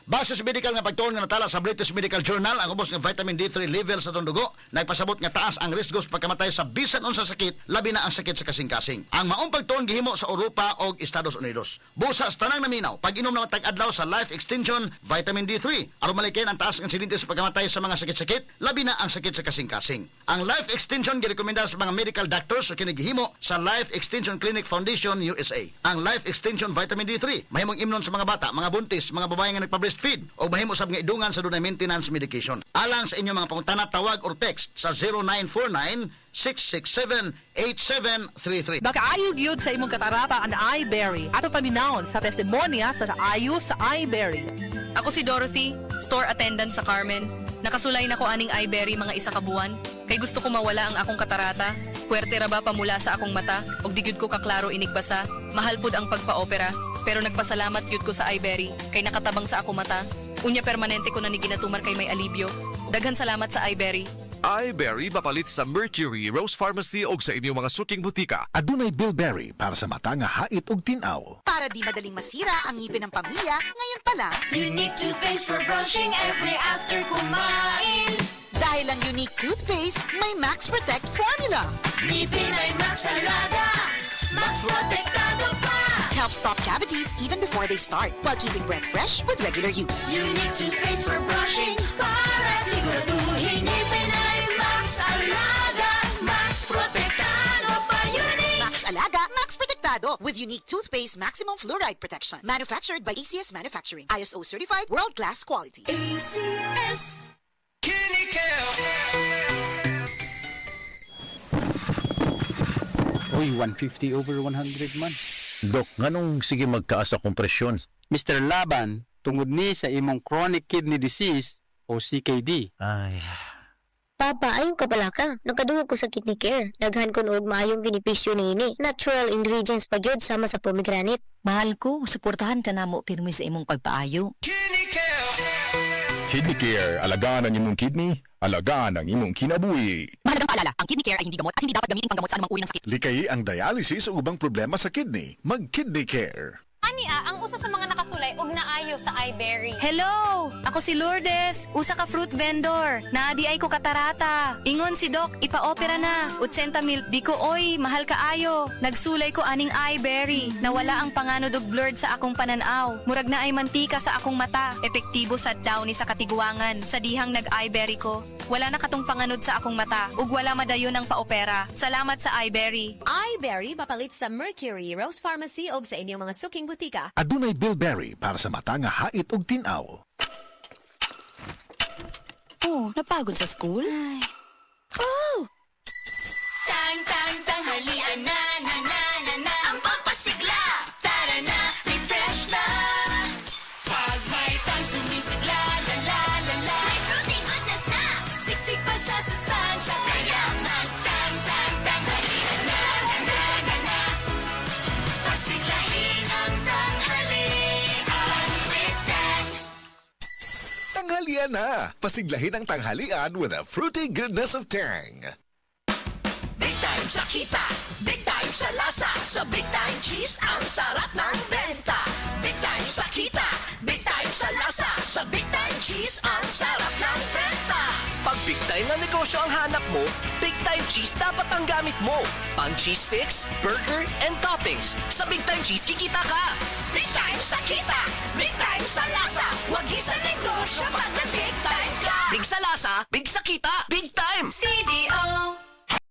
Base sa medical nga pagtuon nga natala sa British Medical Journal, ang ubos nga vitamin D3 level sa itong dugo, nagpasabot nga taas ang risk sa pagkamatay sa bisan unsa sakit, labi na ang sakit sa kasing-kasing. Ang maong pagtuon gihimo sa Europa o Estados Unidos. Busa sa tanang naminaw, pag-inom na matag-adlaw sa Life Extension Vitamin D3, aron malikin ang taas ng insidente sa pagkamatay sa mga sakit-sakit, labi na ang sakit sa kasing-kasing. Ang Life Extension girekomenda sa mga medical doctors sa kinigihimo sa Life Extension Clinic Foundation USA. Ang Life Extension Vitamin D3 mahimong imnon sa mga bata, mga buntis, mga babae nga nagpa-breastfeed o mahimo sab nga idungan sa dunay maintenance medication. Alang sa inyong mga pangutana, tawag or text sa 0949-667-8733. Nakaayog yun sa imong katarata ang iBerry. Ato paminahon sa testimonya sa naayo sa iBerry. Ako si Dorothy, store attendant sa Carmen. Nakasulay na ko aning iBerry mga isa ka buwan. Kay gusto ko mawala ang akong katarata. Puwerte ra ba pamula sa akong mata? Og di gyud ko kaklaro inigbasa. Mahal pud ang pagpa-opera. Pero nagpasalamat gyud ko sa iBerry. Kay nakatabang sa akong mata. Unya permanente ko na ni ginatumar kay may alibyo. Daghan salamat sa iBerry. iBerry mapalit sa Mercury, Rose Pharmacy o sa inyong mga suking butika. Adunay Bilberry para sa mata nga hait ug tinaw. Para di madaling masira ang ngipin ng pamilya, ngayon pa lang, Unique toothpaste for brushing every after kumain. dahil ang unique toothpaste, may Max Protect formula. Ngipin ay Max Alaga, Max Protektado pa. Helps stop cavities even before they start, while keeping breath fresh with regular use. Unique toothpaste for brushing para siguraduhin ngipin ay Max Alaga, Max Protektado pa. Unique. Max Alaga, Max Protectado with unique toothpaste maximum fluoride protection. Manufactured by ACS Manufacturing. ISO certified world-class quality. ACS. Uy, 150 over 100 man. Dok, nganong sige magtaas sa kompresyon? Mr. Laban, tungod ni sa imong chronic kidney disease o CKD. Ay, Papa, ayaw ka pala ka. Nagkadungog ko sa kidney care. Daghan ko noog maayong benepisyo ni ini. Natural ingredients pa gyud sama sa pomegranate. Mahal ko, suportahan ka na mo pirmi sa imong pagpaayo. Kidney Care, alagaan ang imong kidney, alagaan ang imong kinabuhi. Mahalagang paalala, ang kidney care ay hindi gamot at hindi dapat gamitin panggamot sa anumang uri ng sakit. Likayi ang dialysis o ubang problema sa kidney. Mag-Kidney Care. Ania, ang usa sa mga nakasulay og naayo sa iBerry. Hello! Ako si Lourdes, usa ka fruit vendor. Naadi ay ko katarata. Ingon si Doc, ipa-opera na. 80,000, di ko oy, mahal kaayo. Nagsulay ko aning iBerry. Nawala ang panganod og blurred sa akong pananaw. Murag na ay mantika sa akong mata. Epektibo sa daw ni sa katiguangan. Sa dihang nag-iBerry ko. Wala na katong panganod sa akong mata. Ug wala madayon ang paopera. Salamat sa iBerry. iBerry papalit sa Mercury, Rose Pharmacy og sa inyong mga suking butika. Adunay Bilberry para sa mata nga hait ug tinaw. Oh, napagod sa school? Oh! Tanghalian na, ang pampasigla. Tara na, refresh na. Pag may tang sumisigla, la la la la. May fruity goodness na, siksik pa sa sustansya. Kaya tanghalian na, pasiglahin ang tanghalian with Tang. Tanghalian na! Pasiglahin ang tanghalian with a fruity goodness of Tang. Big time sa kita, big time sa lasa. Sa Big Time Cheese, ang sarap ng benta. Big time sa kita, big time sa lasa. Sa Big Time Cheese, ang sarap ng benta. Pag big time na negosyo ang hanap mo, Big Time Cheese dapat ang gamit mo. Pang cheese sticks, burger, and toppings. Sa Big Time Cheese, kikita ka. Big time sa kita, big time sa lasa. Wag isa negosyo pag nag-big time ka. Big sa lasa, big sa kita, big time. CD